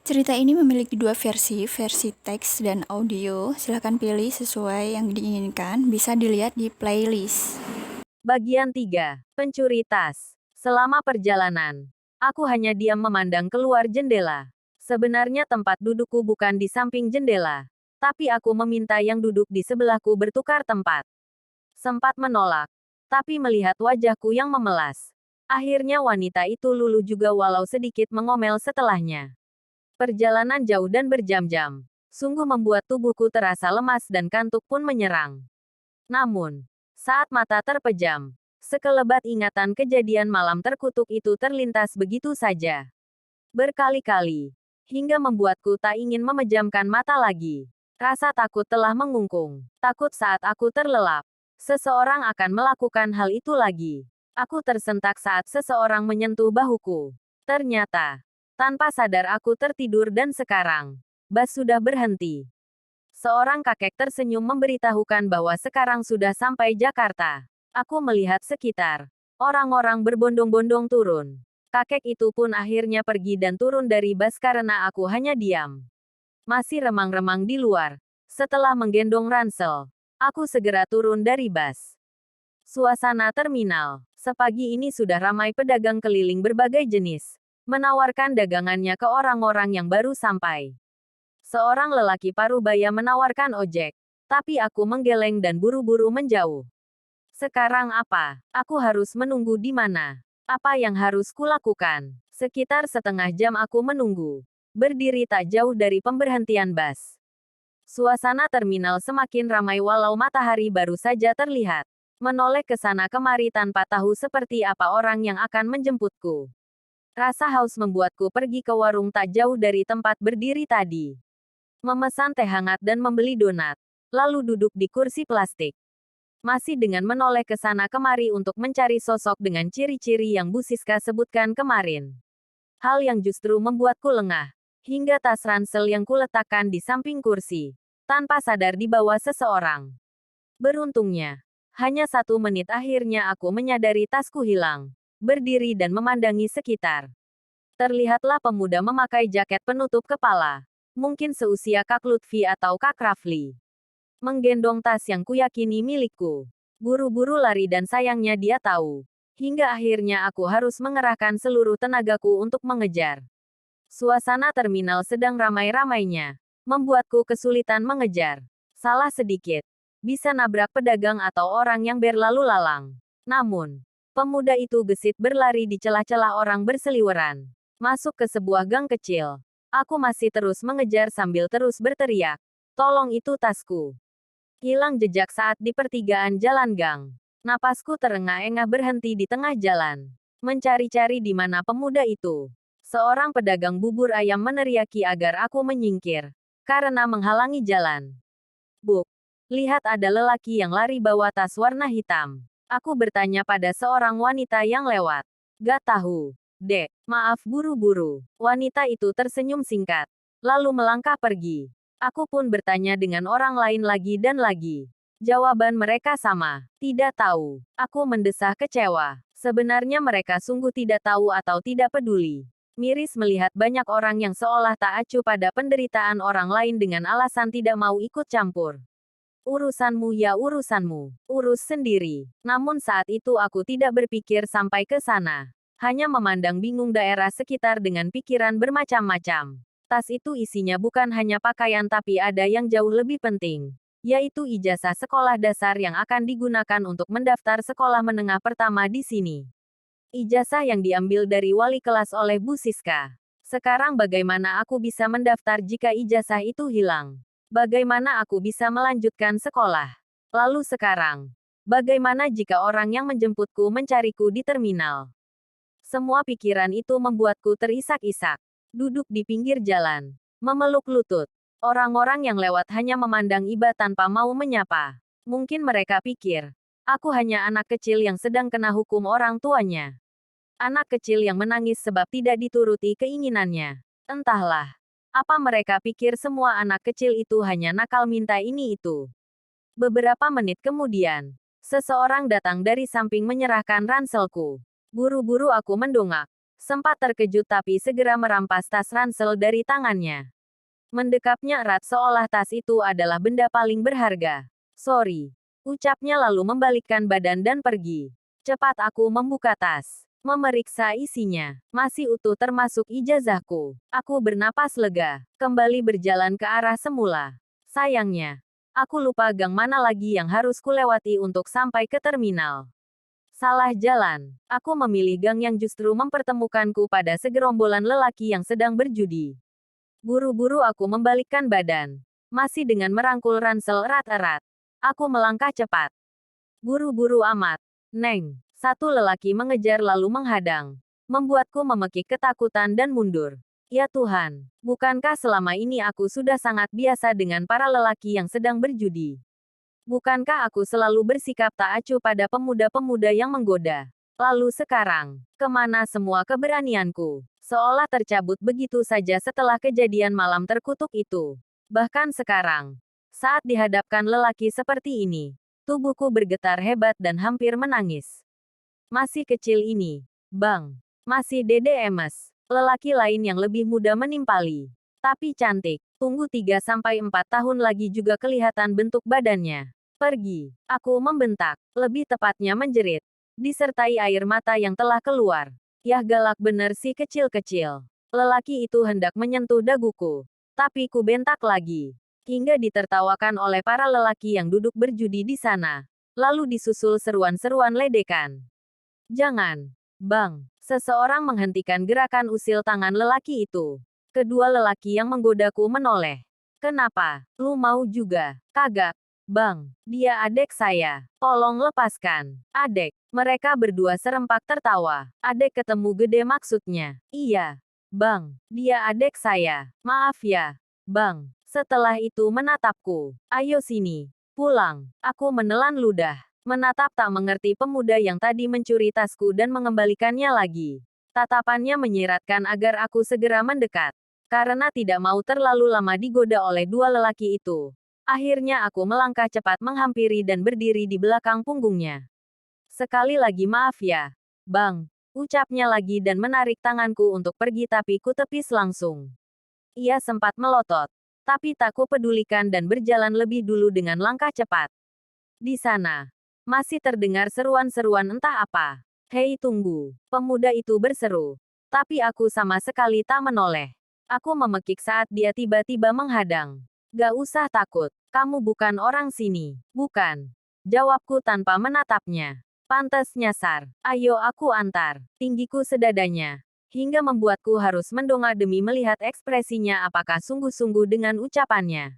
Cerita ini memiliki dua versi teks dan audio. Silahkan pilih sesuai yang diinginkan, bisa dilihat di playlist. Bagian 3. Pencuri tas. Selama perjalanan, aku hanya diam memandang keluar jendela. Sebenarnya tempat dudukku bukan di samping jendela, tapi aku meminta yang duduk di sebelahku bertukar tempat. Sempat menolak, tapi melihat wajahku yang memelas. Akhirnya wanita itu luluh juga walau sedikit mengomel setelahnya. Perjalanan jauh dan berjam-jam. Sungguh membuat tubuhku terasa lemas dan kantuk pun menyerang. Namun, saat mata terpejam, sekelebat ingatan kejadian malam terkutuk itu terlintas begitu saja. Berkali-kali, hingga membuatku tak ingin memejamkan mata lagi. Rasa takut telah mengungkung. Takut saat aku terlelap. Seseorang akan melakukan hal itu lagi. Aku tersentak saat seseorang menyentuh bahuku. Ternyata, tanpa sadar aku tertidur dan sekarang, bus sudah berhenti. Seorang kakek tersenyum memberitahukan bahwa sekarang sudah sampai Jakarta. Aku melihat sekitar. Orang-orang berbondong-bondong turun. Kakek itu pun akhirnya pergi dan turun dari bus karena aku hanya diam. Masih remang-remang di luar. Setelah menggendong ransel, aku segera turun dari bus. Suasana terminal. Sepagi ini sudah ramai pedagang keliling berbagai jenis. Menawarkan dagangannya ke orang-orang yang baru sampai. Seorang lelaki parubaya menawarkan ojek. Tapi aku menggeleng dan buru-buru menjauh. Sekarang apa? Aku harus menunggu di mana? Apa yang harus kulakukan? Sekitar setengah jam aku menunggu. Berdiri tak jauh dari pemberhentian bus. Suasana terminal semakin ramai walau matahari baru saja terlihat. Menoleh ke sana kemari tanpa tahu seperti apa orang yang akan menjemputku. Rasa haus membuatku pergi ke warung tak jauh dari tempat berdiri tadi. Memesan teh hangat dan membeli donat. Lalu duduk di kursi plastik. Masih dengan menoleh ke sana kemari untuk mencari sosok dengan ciri-ciri yang Bu Siska sebutkan kemarin. Hal yang justru membuatku lengah. Hingga tas ransel yang kuletakkan di samping kursi. Tanpa sadar dibawa seseorang. Beruntungnya, hanya 1 menit akhirnya aku menyadari tasku hilang. Berdiri dan memandangi sekitar. Terlihatlah pemuda memakai jaket penutup kepala. Mungkin seusia Kak Lutfi atau Kak Rafli. Menggendong tas yang kuyakini milikku. Buru-buru lari dan sayangnya dia tahu. Hingga akhirnya aku harus mengerahkan seluruh tenagaku untuk mengejar. Suasana terminal sedang ramai-ramainya. Membuatku kesulitan mengejar. Salah sedikit. Bisa nabrak pedagang atau orang yang berlalu lalang. Namun, pemuda itu gesit berlari di celah-celah orang berseliweran. Masuk ke sebuah gang kecil. Aku masih terus mengejar sambil terus berteriak. Tolong itu tasku. Hilang jejak saat di pertigaan jalan gang. Napasku terengah-engah berhenti di tengah jalan. Mencari-cari di mana pemuda itu. Seorang pedagang bubur ayam meneriaki agar aku menyingkir. Karena menghalangi jalan. Buk. Lihat ada lelaki yang lari bawa tas warna hitam. Aku bertanya pada seorang wanita yang lewat. Gak tahu. Dek, maaf buru-buru. Wanita itu tersenyum singkat. Lalu melangkah pergi. Aku pun bertanya dengan orang lain lagi dan lagi. Jawaban mereka sama. Tidak tahu. Aku mendesah kecewa. Sebenarnya mereka sungguh tidak tahu atau tidak peduli. Miris melihat banyak orang yang seolah tak acuh pada penderitaan orang lain dengan alasan tidak mau ikut campur. Urusanmu ya urusanmu. Urus sendiri. Namun saat itu aku tidak berpikir sampai ke sana. Hanya memandang bingung daerah sekitar dengan pikiran bermacam-macam. Tas itu isinya bukan hanya pakaian tapi ada yang jauh lebih penting. Yaitu ijazah sekolah dasar yang akan digunakan untuk mendaftar sekolah menengah pertama di sini. Ijazah yang diambil dari wali kelas oleh Bu Siska. Sekarang bagaimana aku bisa mendaftar jika ijazah itu hilang? Bagaimana aku bisa melanjutkan sekolah? Lalu sekarang, bagaimana jika orang yang menjemputku mencariku di terminal? Semua pikiran itu membuatku terisak-isak. Duduk di pinggir jalan. Memeluk lutut. Orang-orang yang lewat hanya memandang iba tanpa mau menyapa. Mungkin mereka pikir, aku hanya anak kecil yang sedang kena hukum orang tuanya. Anak kecil yang menangis sebab tidak dituruti keinginannya. Entahlah. Apa mereka pikir semua anak kecil itu hanya nakal minta ini itu. Beberapa menit kemudian, seseorang datang dari samping menyerahkan ranselku. Buru-buru aku mendongak. Sempat terkejut tapi segera merampas tas ransel dari tangannya. Mendekapnya erat seolah tas itu adalah benda paling berharga. Sorry. Ucapnya lalu membalikkan badan dan pergi. Cepat aku membuka tas. Memeriksa isinya. Masih utuh termasuk ijazahku. Aku bernapas lega. Kembali berjalan ke arah semula. Sayangnya, aku lupa gang mana lagi yang harus kulewati untuk sampai ke terminal. Salah jalan. Aku memilih gang yang justru mempertemukanku pada segerombolan lelaki yang sedang berjudi. Buru-buru aku membalikkan badan. Masih dengan merangkul ransel erat-erat. Aku melangkah cepat. Buru-buru amat. Neng. Satu lelaki mengejar lalu menghadang. Membuatku memekik ketakutan dan mundur. Ya Tuhan, bukankah selama ini aku sudah sangat biasa dengan para lelaki yang sedang berjudi? Bukankah aku selalu bersikap tak acuh pada pemuda-pemuda yang menggoda? Lalu sekarang, kemana semua keberanianku? Seolah tercabut begitu saja setelah kejadian malam terkutuk itu. Bahkan sekarang, saat dihadapkan lelaki seperti ini, tubuhku bergetar hebat dan hampir menangis. Masih kecil ini, Bang. Masih Dede Emes. Lelaki lain yang lebih muda menimpali. Tapi cantik. Tunggu 3-4 tahun lagi juga kelihatan bentuk badannya. Pergi. Aku membentak. Lebih tepatnya menjerit. Disertai air mata yang telah keluar. Yah galak bener si kecil-kecil. Lelaki itu hendak menyentuh daguku. Tapi ku bentak lagi. Hingga ditertawakan oleh para lelaki yang duduk berjudi di sana. Lalu disusul seruan-seruan ledekan. Jangan. Bang. Seseorang menghentikan gerakan usil tangan lelaki itu. Kedua lelaki yang menggodaku menoleh. Kenapa? Lu mau juga? Kagak. Bang. Dia adek saya. Tolong lepaskan. Adek. Mereka berdua serempak tertawa. Adek ketemu gede maksudnya. Iya. Bang. Dia adek saya. Maaf ya. Bang. Setelah itu menatapku. Ayo sini. Pulang. Aku menelan ludah. Menatap tak mengerti pemuda yang tadi mencuri tasku dan mengembalikannya lagi. Tatapannya menyiratkan agar aku segera mendekat. Karena tidak mau terlalu lama digoda oleh dua lelaki itu. Akhirnya aku melangkah cepat menghampiri dan berdiri di belakang punggungnya. Sekali lagi maaf ya, Bang. Ucapnya lagi dan menarik tanganku untuk pergi tapi ku tepis langsung. Ia sempat melotot. Tapi tak kupedulikan dan berjalan lebih dulu dengan langkah cepat. Di sana. Masih terdengar seruan-seruan entah apa. Hei tunggu. Pemuda itu berseru. Tapi aku sama sekali tak menoleh. Aku memekik saat dia tiba-tiba menghadang. Gak usah takut. Kamu bukan orang sini. Bukan. Jawabku tanpa menatapnya. Pantes nyasar. Ayo aku antar. Tinggiku sedadanya. Hingga membuatku harus mendongak demi melihat ekspresinya apakah sungguh-sungguh dengan ucapannya.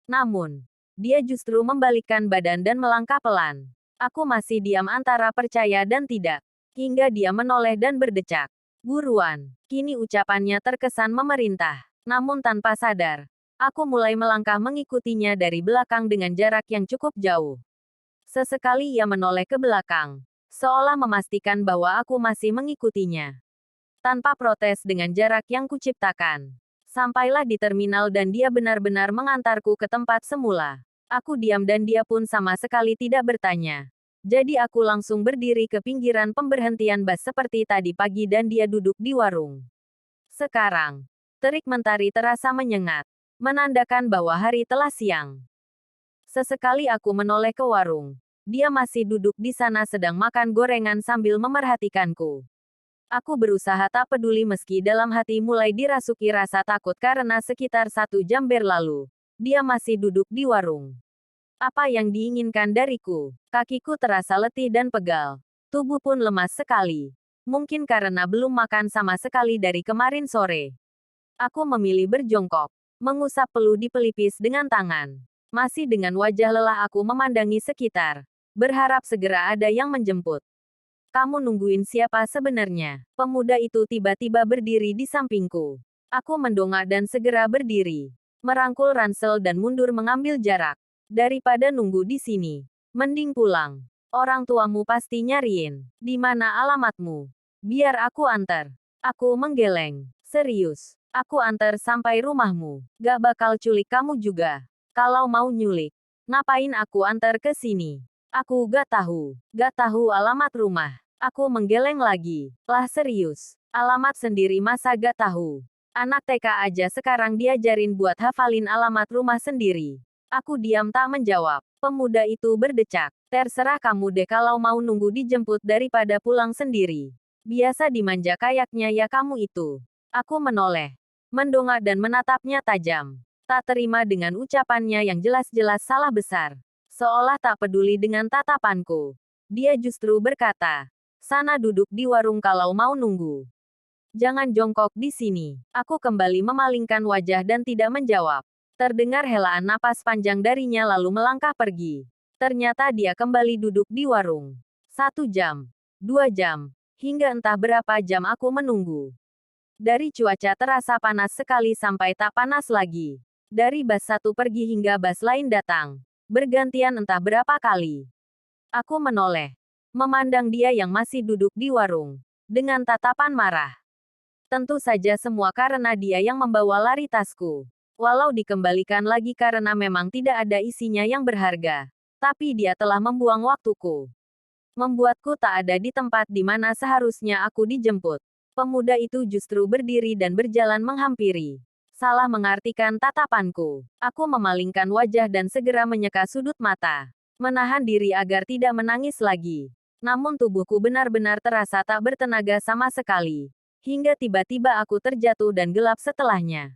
Namun, dia justru membalikkan badan dan melangkah pelan. Aku masih diam antara percaya dan tidak. Hingga dia menoleh dan berdecak. Buruan. Kini ucapannya terkesan memerintah. Namun tanpa sadar, aku mulai melangkah mengikutinya dari belakang dengan jarak yang cukup jauh. Sesekali ia menoleh ke belakang. Seolah memastikan bahwa aku masih mengikutinya. Tanpa protes dengan jarak yang kuciptakan. Sampailah di terminal dan dia benar-benar mengantarku ke tempat semula. Aku diam dan dia pun sama sekali tidak bertanya. Jadi aku langsung berdiri ke pinggiran pemberhentian bus seperti tadi pagi dan dia duduk di warung. Sekarang, terik mentari terasa menyengat. Menandakan bahwa hari telah siang. Sesekali aku menoleh ke warung. Dia masih duduk di sana sedang makan gorengan sambil memerhatikanku. Aku berusaha tak peduli meski dalam hati mulai dirasuki rasa takut karena sekitar 1 jam berlalu. Dia masih duduk di warung. Apa yang diinginkan dariku? Kakiku terasa letih dan pegal. Tubuh pun lemas sekali. Mungkin karena belum makan sama sekali dari kemarin sore. Aku memilih berjongkok. Mengusap peluh di pelipis dengan tangan. Masih dengan wajah lelah aku memandangi sekitar. Berharap segera ada yang menjemput. Kamu nungguin siapa sebenarnya? Pemuda itu tiba-tiba berdiri di sampingku. Aku mendongak dan segera berdiri. Merangkul ransel dan mundur mengambil jarak. Daripada nunggu di sini. Mending pulang. Orang tuamu pasti nyariin. Di mana alamatmu? Biar aku antar. Aku menggeleng. Serius. Aku antar sampai rumahmu. Gak bakal culik kamu juga. Kalau mau nyulik. Ngapain aku antar ke sini? Aku gak tahu. Gak tahu alamat rumah. Aku menggeleng lagi. Lah serius. Alamat sendiri masa gak tahu. Anak TK aja sekarang diajarin buat hafalin alamat rumah sendiri. Aku diam tak menjawab. Pemuda itu berdecak. Terserah kamu deh kalau mau nunggu dijemput daripada pulang sendiri. Biasa dimanja kayaknya ya kamu itu. Aku menoleh. Mendongak dan menatapnya tajam. Tak terima dengan ucapannya yang jelas-jelas salah besar. Seolah tak peduli dengan tatapanku. Dia justru berkata, sana duduk di warung kalau mau nunggu. Jangan jongkok di sini. Aku kembali memalingkan wajah dan tidak menjawab. Terdengar helaan napas panjang darinya lalu melangkah pergi. Ternyata dia kembali duduk di warung. 1 jam, 2 jam, hingga entah berapa jam aku menunggu. Dari cuaca terasa panas sekali sampai tak panas lagi. Dari bas satu pergi hingga bas lain datang. Bergantian entah berapa kali. Aku menoleh. Memandang dia yang masih duduk di warung. Dengan tatapan marah. Tentu saja semua karena dia yang membawa lari tasku. Walau dikembalikan lagi karena memang tidak ada isinya yang berharga. Tapi dia telah membuang waktuku. Membuatku tak ada di tempat di mana seharusnya aku dijemput. Pemuda itu justru berdiri dan berjalan menghampiri. Salah mengartikan tatapanku. Aku memalingkan wajah dan segera menyeka sudut mata. Menahan diri agar tidak menangis lagi. Namun tubuhku benar-benar terasa tak bertenaga sama sekali. Hingga tiba-tiba aku terjatuh dan gelap setelahnya.